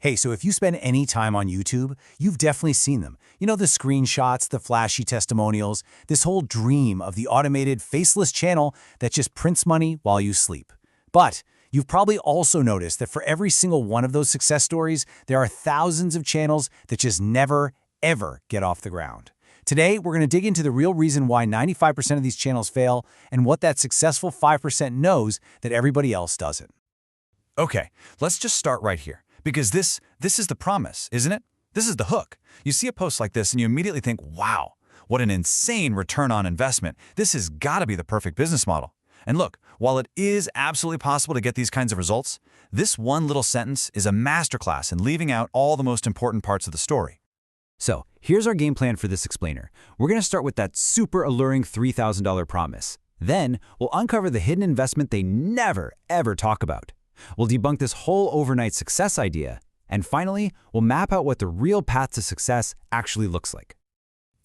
Hey, so if you spend any time on YouTube, you've definitely seen them. You know, the screenshots, the flashy testimonials, this whole dream of the automated faceless channel that just prints money while you sleep. But you've probably also noticed that for every single one of those success stories, there are thousands of channels that just never, ever get off the ground. Today, we're going to dig into the real reason why 95% of these channels fail and what that successful 5% knows that everybody else doesn't. Okay, let's just start right here. Because this is the promise, isn't it? This is the hook. You see a post like this and you immediately think, wow, what an insane return on investment. This has got to be the perfect business model. And look, while it is absolutely possible to get these kinds of results, this one little sentence is a masterclass in leaving out all the most important parts of the story. So here's our game plan for this explainer. We're going to start with that super alluring $3,000 promise. Then we'll uncover the hidden investment they never, ever talk about. We'll debunk this whole overnight success idea. And finally, we'll map out what the real path to success actually looks like.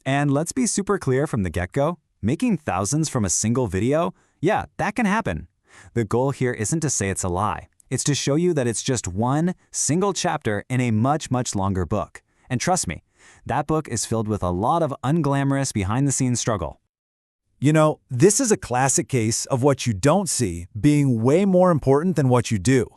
And let's be super clear from the get-go, making thousands from a single video, yeah, that can happen. The goal here isn't to say it's a lie. It's to show you that it's just one single chapter in a much, much longer book. And trust me, that book is filled with a lot of unglamorous behind-the-scenes struggle. You know, this is a classic case of what you don't see being way more important than what you do.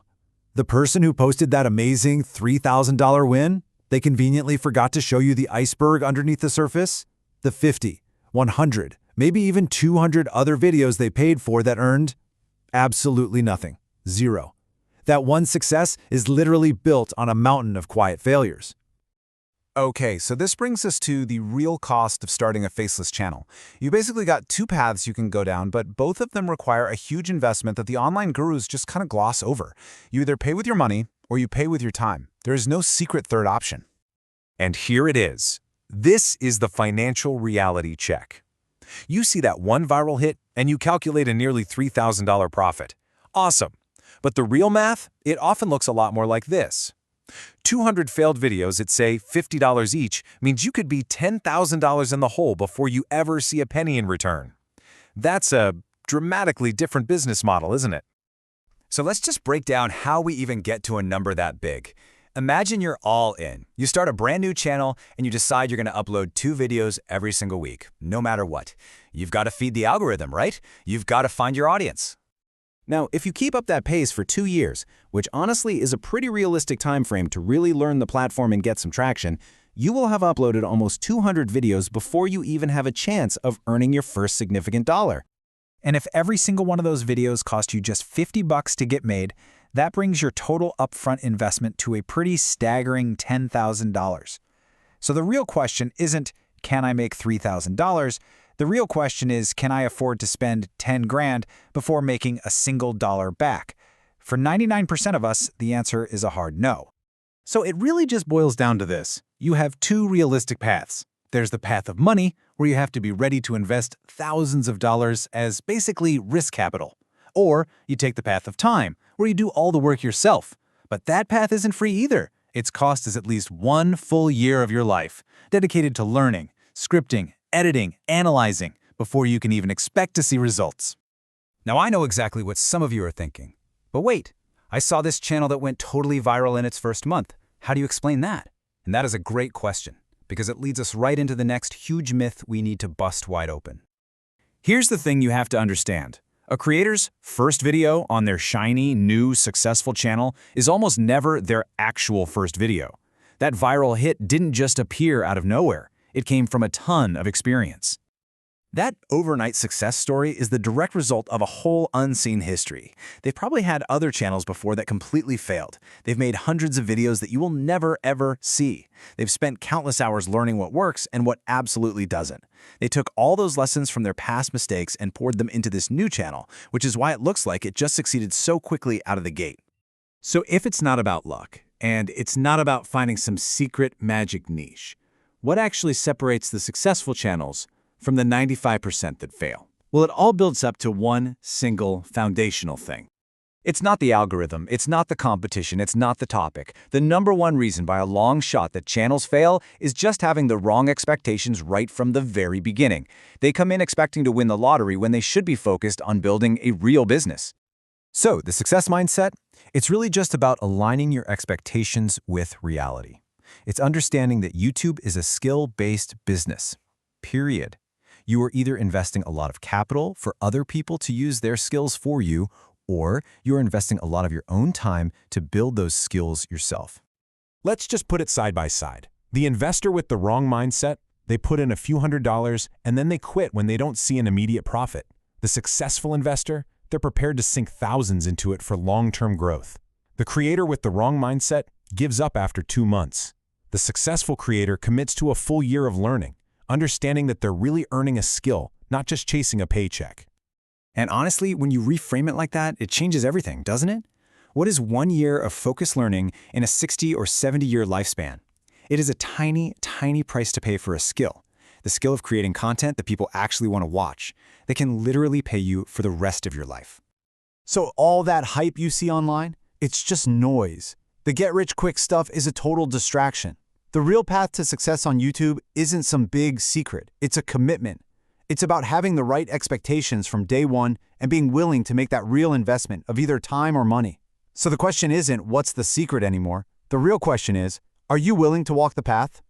The person who posted that amazing $3,000 win, they conveniently forgot to show you the iceberg underneath the surface. The 50, 100, maybe even 200 other videos they paid for that earned absolutely nothing. Zero. That one success is literally built on a mountain of quiet failures. Okay, so this brings us to the real cost of starting a faceless channel. You basically got two paths you can go down, but both of them require a huge investment that the online gurus just kind of gloss over. You either pay with your money or you pay with your time. There is no secret third option. And here it is. This is the financial reality check. You see that one viral hit and you calculate a nearly $3,000 profit. Awesome. But the real math, it often looks a lot more like this. 200 failed videos at, say, $50 each means you could be $10,000 in the hole before you ever see a penny in return. That's a dramatically different business model, isn't it? So let's just break down how we even get to a number that big. Imagine you're all in. You start a brand new channel and you decide you're going to upload 2 videos every single week, no matter what. You've got to feed the algorithm, right? You've got to find your audience. Now, if you keep up that pace for 2 years, which honestly is a pretty realistic time frame to really learn the platform and get some traction, you will have uploaded almost 200 videos before you even have a chance of earning your first significant dollar. And if every single one of those videos cost you just $50 to get made, that brings your total upfront investment to a pretty staggering $10,000. So the real question isn't, can I make $3,000? The real question is, can I afford to spend 10 grand before making a single dollar back? For 99% of us, the answer is a hard no. So it really just boils down to this. You have 2 realistic paths. There's the path of money, where you have to be ready to invest thousands of dollars as basically risk capital. Or you take the path of time, where you do all the work yourself. But that path isn't free either. Its cost is at least 1 full year of your life, dedicated to learning, scripting, editing, analyzing, before you can even expect to see results. Now I know exactly what some of you are thinking. But wait, I saw this channel that went totally viral in its first month. How do you explain that? And that is a great question, because it leads us right into the next huge myth we need to bust wide open. Here's the thing you have to understand. A creator's first video on their shiny, new, successful channel is almost never their actual first video. That viral hit didn't just appear out of nowhere. It came from a ton of experience. That overnight success story is the direct result of a whole unseen history. They've probably had other channels before that completely failed. They've made hundreds of videos that you will never, ever see. They've spent countless hours learning what works and what absolutely doesn't. They took all those lessons from their past mistakes and poured them into this new channel, which is why it looks like it just succeeded so quickly out of the gate. So if it's not about luck, and it's not about finding some secret magic niche, what actually separates the successful channels from the 95% that fail? Well, it all builds up to one single foundational thing. It's not the algorithm, it's not the competition, it's not the topic. The number one reason by a long shot that channels fail is just having the wrong expectations right from the very beginning. They come in expecting to win the lottery when they should be focused on building a real business. So, the success mindset? It's really just about aligning your expectations with reality. It's understanding that YouTube is a skill-based business, period. You are either investing a lot of capital for other people to use their skills for you, or you're investing a lot of your own time to build those skills yourself. Let's just put it side by side. The investor with the wrong mindset, they put in a few $100s and then they quit when they don't see an immediate profit. The successful investor, they're prepared to sink thousands into it for long-term growth. The creator with the wrong mindset gives up after 2 months. The successful creator commits to a full year of learning, understanding that they're really earning a skill, not just chasing a paycheck. And honestly, when you reframe it like that, it changes everything, doesn't it? What is 1 year of focused learning in a 60 or 70-year lifespan? It is a tiny, tiny price to pay for a skill. The skill of creating content that people actually want to watch. That can literally pay you for the rest of your life. So all that hype you see online, it's just noise. The get-rich-quick stuff is a total distraction. The real path to success on YouTube isn't some big secret. It's a commitment. It's about having the right expectations from day one and being willing to make that real investment of either time or money. So the question isn't, what's the secret anymore? The real question is, are you willing to walk the path?